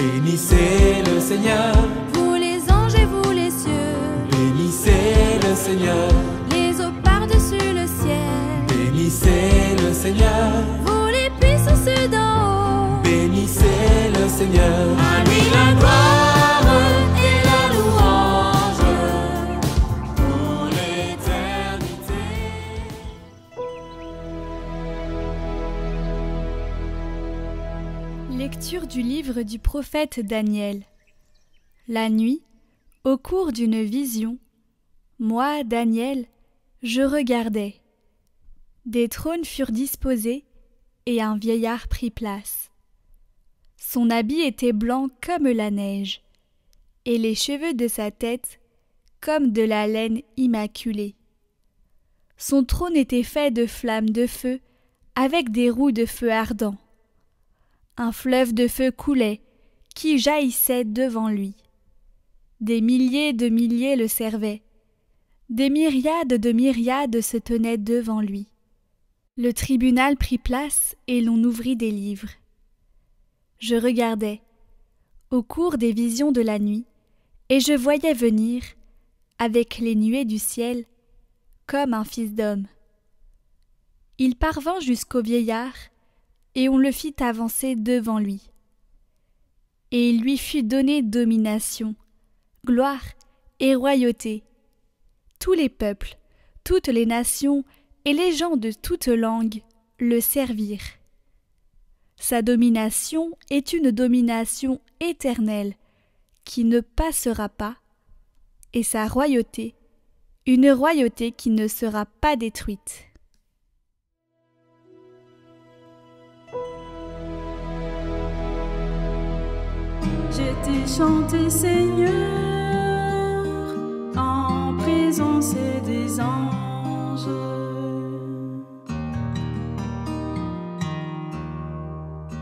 Bénissez le Seigneur, vous les anges et vous les cieux, bénissez le Seigneur, les eaux par-dessus le ciel, bénissez le Seigneur, vous les puissances d'en haut, bénissez le Seigneur. À lui la gloire et la louange pour l'éternité. Lecture du livre du prophète Daniel. La nuit, au cours d'une vision, moi, Daniel, je regardais. Des trônes furent disposés et un vieillard prit place. Son habit était blanc comme la neige, et les cheveux de sa tête comme de la laine immaculée. Son trône était fait de flammes de feu avec des roues de feu ardent. Un fleuve de feu coulait, qui jaillissait devant lui. Des milliers de milliers le servaient. Des myriades de myriades se tenaient devant lui. Le tribunal prit place et l'on ouvrit des livres. Je regardais, au cours des visions de la nuit, et je voyais venir, avec les nuées du ciel, comme un fils d'homme. Il parvint jusqu'au vieillard, et on le fit avancer devant lui. Et il lui fut donné domination, gloire et royauté. Tous les peuples, toutes les nations et les gens de toutes langues le servirent. Sa domination est une domination éternelle qui ne passera pas, et sa royauté, une royauté qui ne sera pas détruite. Je t'ai chanté, Seigneur, en présence des anges.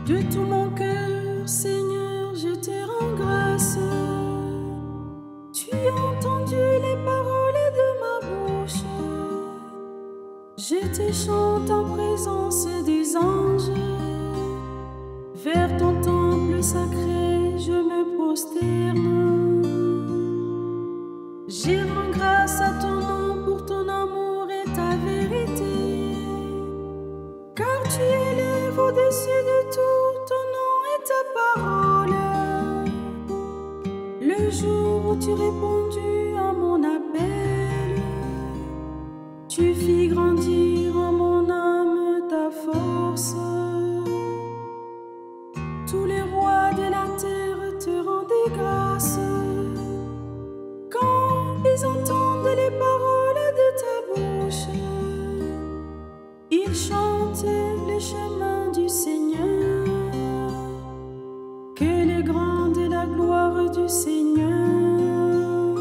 De tout mon cœur, Seigneur, je te rends grâce. Tu as entendu les paroles de ma bouche. Je te chante en présence des anges. Vers ton temple sacré, je me prosterne. J'y rends grâce à ton nom pour ton amour et ta vérité. Car tu élèves au-dessus de tout ton nom et ta parole. Le jour où tu répondu à mon appel, tu fis grandir en mon âme ta force. Tous les rois de la terre te rendaient grâce. Quand ils entendent les paroles de ta bouche, ils chantent le chemin du Seigneur. Quelle est grande la gloire du Seigneur.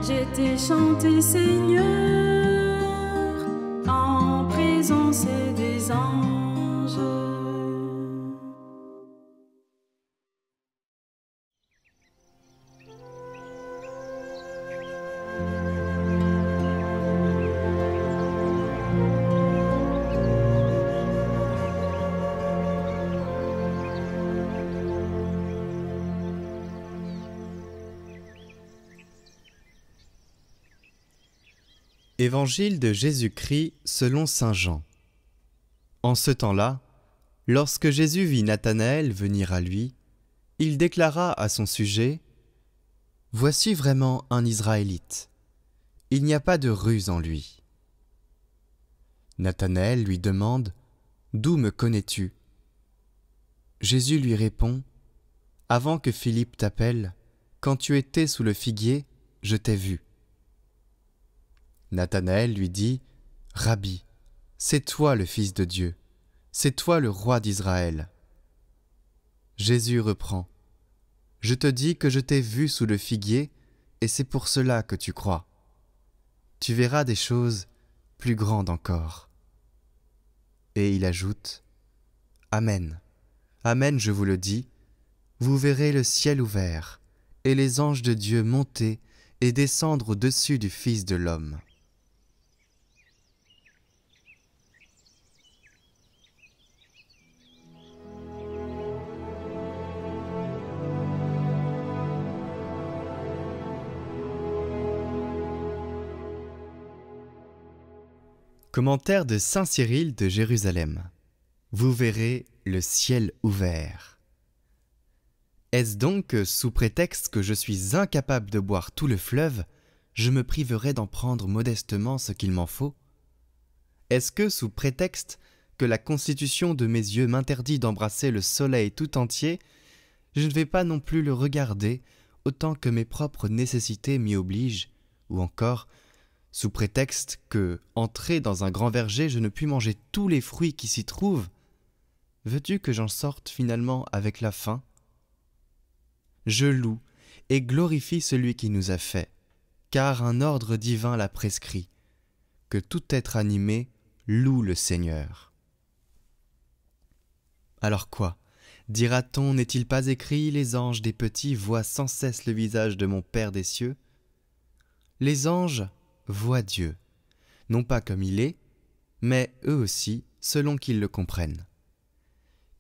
Je t'ai chanté, Seigneur, en présence des anges. Évangile de Jésus-Christ selon saint Jean. En ce temps-là, lorsque Jésus vit Nathanaël venir à lui, il déclara à son sujet : « Voici vraiment un Israélite. Il n'y a pas de ruse en lui. » Nathanaël lui demande : « D'où me connais-tu » Jésus lui répond : « Avant que Philippe t'appelle, quand tu étais sous le figuier, je t'ai vu. » Nathanaël lui dit : « Rabbi, c'est toi le Fils de Dieu, c'est toi le roi d'Israël. » Jésus reprend : « Je te dis que je t'ai vu sous le figuier, et c'est pour cela que tu crois. Tu verras des choses plus grandes encore. » Et il ajoute : « Amen, Amen, je vous le dis, vous verrez le ciel ouvert, et les anges de Dieu monter et descendre au-dessus du Fils de l'homme. » Commentaire de saint Cyril de Jérusalem. Vous verrez le ciel ouvert. Est-ce donc que, sous prétexte que je suis incapable de boire tout le fleuve, je me priverai d'en prendre modestement ce qu'il m'en faut? Est-ce que, sous prétexte que la constitution de mes yeux m'interdit d'embrasser le soleil tout entier, je ne vais pas non plus le regarder autant que mes propres nécessités m'y obligent, ou encore, sous prétexte que, entré dans un grand verger, je ne puis manger tous les fruits qui s'y trouvent, veux-tu que j'en sorte finalement avec la faim? Je loue et glorifie celui qui nous a fait, car un ordre divin l'a prescrit, que tout être animé loue le Seigneur. Alors quoi? Dira-t-on, n'est-il pas écrit, les anges des petits voient sans cesse le visage de mon Père des cieux? Les anges voient Dieu, non pas comme il est, mais eux aussi, selon qu'ils le comprennent.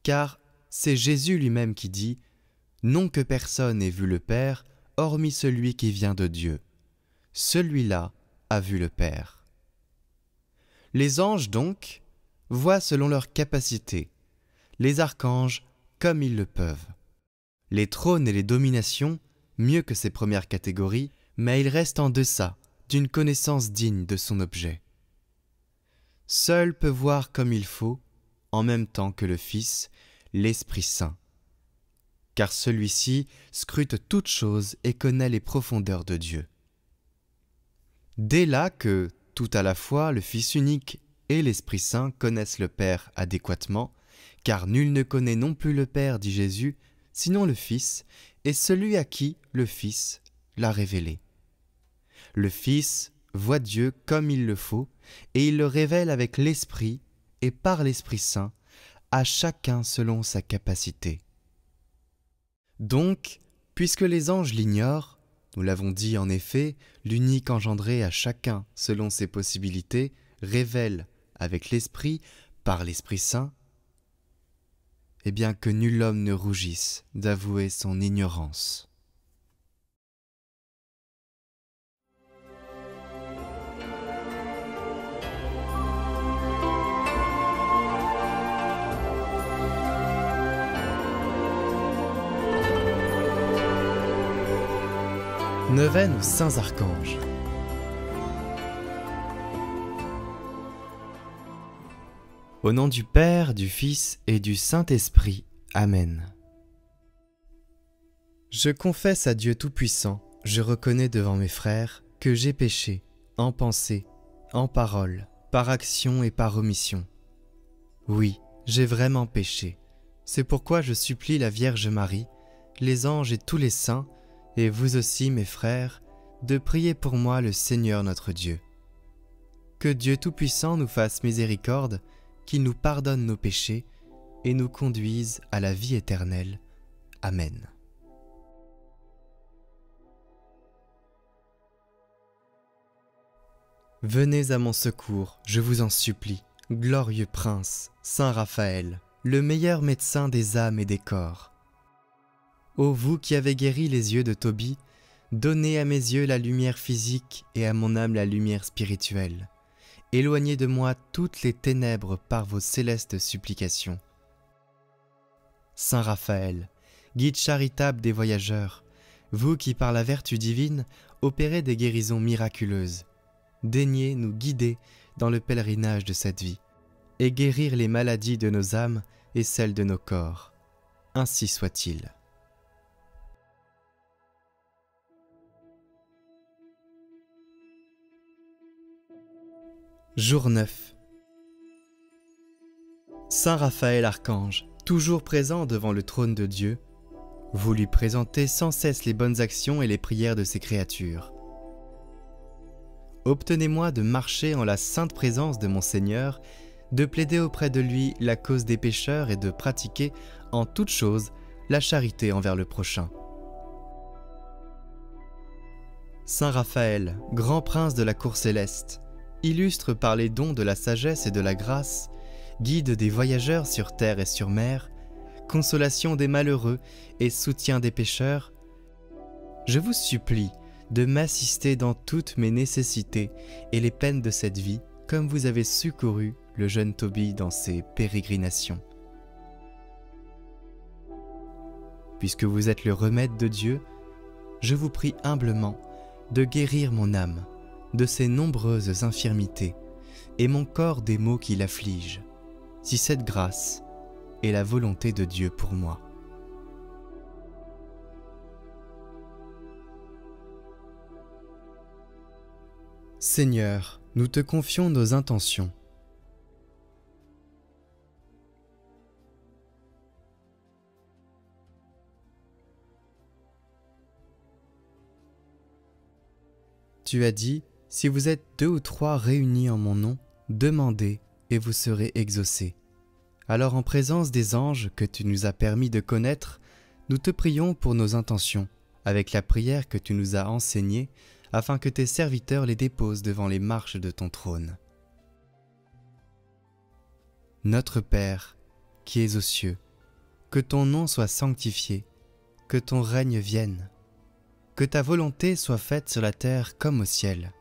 Car c'est Jésus lui-même qui dit « Non que personne n'ait vu le Père, hormis celui qui vient de Dieu. Celui-là a vu le Père. » Les anges, donc, voient selon leur capacité, les archanges comme ils le peuvent. Les trônes et les dominations, mieux que ces premières catégories, mais ils restent en deçà d'une connaissance digne de son objet. Seul peut voir comme il faut, en même temps que le Fils, l'Esprit Saint, car celui-ci scrute toutes choses et connaît les profondeurs de Dieu. Dès là que, tout à la fois, le Fils unique et l'Esprit Saint connaissent le Père adéquatement, car nul ne connaît non plus le Père, dit Jésus, sinon le Fils, et celui à qui le Fils l'a révélé. Le Fils voit Dieu comme il le faut, et il le révèle avec l'Esprit et par l'Esprit Saint, à chacun selon sa capacité. Donc, puisque les anges l'ignorent, nous l'avons dit en effet, l'unique engendré à chacun selon ses possibilités révèle avec l'Esprit, par l'Esprit Saint, et bien que nul homme ne rougisse d'avouer son ignorance. Neuvaine aux saints archanges. Au nom du Père, du Fils et du Saint-Esprit. Amen. Je confesse à Dieu Tout-Puissant, je reconnais devant mes frères que j'ai péché, en pensée, en parole, par action et par omission. Oui, j'ai vraiment péché. C'est pourquoi je supplie la Vierge Marie, les anges et tous les saints, et vous aussi, mes frères, de prier pour moi le Seigneur notre Dieu. Que Dieu Tout-Puissant nous fasse miséricorde, qu'il nous pardonne nos péchés et nous conduise à la vie éternelle. Amen. Venez à mon secours, je vous en supplie, glorieux prince, Saint Raphaël, le meilleur médecin des âmes et des corps. Ô vous qui avez guéri les yeux de Tobie, donnez à mes yeux la lumière physique et à mon âme la lumière spirituelle. Éloignez de moi toutes les ténèbres par vos célestes supplications. Saint Raphaël, guide charitable des voyageurs, vous qui par la vertu divine opérez des guérisons miraculeuses, daignez nous guider dans le pèlerinage de cette vie, et guérir les maladies de nos âmes et celles de nos corps. Ainsi soit-il. Jour 9. Saint Raphaël Archange, toujours présent devant le trône de Dieu, vous lui présentez sans cesse les bonnes actions et les prières de ses créatures. Obtenez-moi de marcher en la sainte présence de mon Seigneur, de plaider auprès de lui la cause des pécheurs et de pratiquer en toutes choses la charité envers le prochain. Saint Raphaël, grand prince de la cour céleste, illustre par les dons de la sagesse et de la grâce, guide des voyageurs sur terre et sur mer, consolation des malheureux et soutien des pécheurs, je vous supplie de m'assister dans toutes mes nécessités et les peines de cette vie, comme vous avez secouru le jeune Tobie dans ses pérégrinations. Puisque vous êtes le remède de Dieu, je vous prie humblement de guérir mon âme de ses nombreuses infirmités et mon corps des maux qui l'affligent, si cette grâce est la volonté de Dieu pour moi. Seigneur, nous te confions nos intentions. Tu as dit, si vous êtes 2 ou 3 réunis en mon nom, demandez et vous serez exaucés. Alors en présence des anges que tu nous as permis de connaître, nous te prions pour nos intentions, avec la prière que tu nous as enseignée, afin que tes serviteurs les déposent devant les marches de ton trône. Notre Père, qui es aux cieux, que ton nom soit sanctifié, que ton règne vienne, que ta volonté soit faite sur la terre comme au ciel.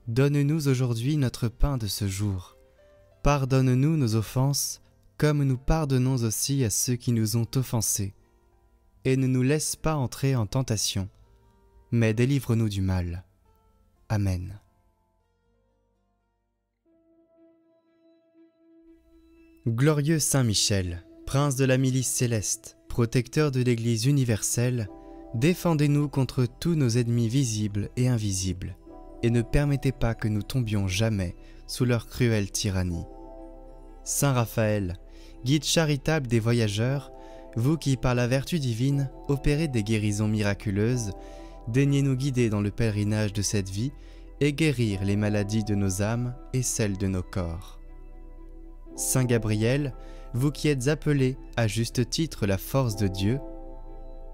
Donne-nous aujourd'hui notre pain de ce jour. Pardonne-nous nos offenses, comme nous pardonnons aussi à ceux qui nous ont offensés. Et ne nous laisse pas entrer en tentation, mais délivre-nous du mal. Amen. Glorieux Saint Michel, prince de la milice céleste, protecteur de l'Église universelle, défendez-nous contre tous nos ennemis visibles et invisibles, et ne permettez pas que nous tombions jamais sous leur cruelle tyrannie. Saint Raphaël, guide charitable des voyageurs, vous qui par la vertu divine opérez des guérisons miraculeuses, daignez nous guider dans le pèlerinage de cette vie et guérir les maladies de nos âmes et celles de nos corps. Saint Gabriel, vous qui êtes appelé à juste titre la force de Dieu,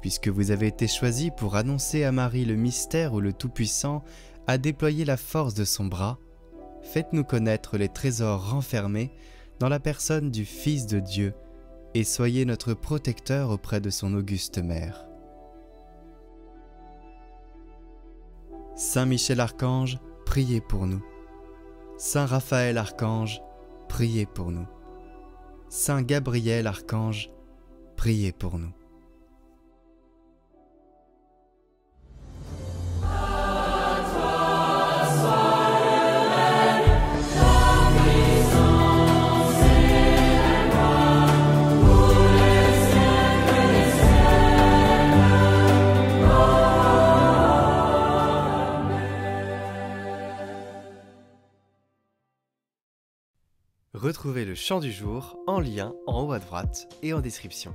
puisque vous avez été choisi pour annoncer à Marie le mystère où le Tout-Puissant a déployé la force de son bras, faites-nous connaître les trésors renfermés dans la personne du Fils de Dieu et soyez notre protecteur auprès de son auguste mère. Saint Michel Archange, priez pour nous. Saint Raphaël Archange, priez pour nous. Saint Gabriel Archange, priez pour nous. Retrouvez le chant du jour en lien en haut à droite et en description.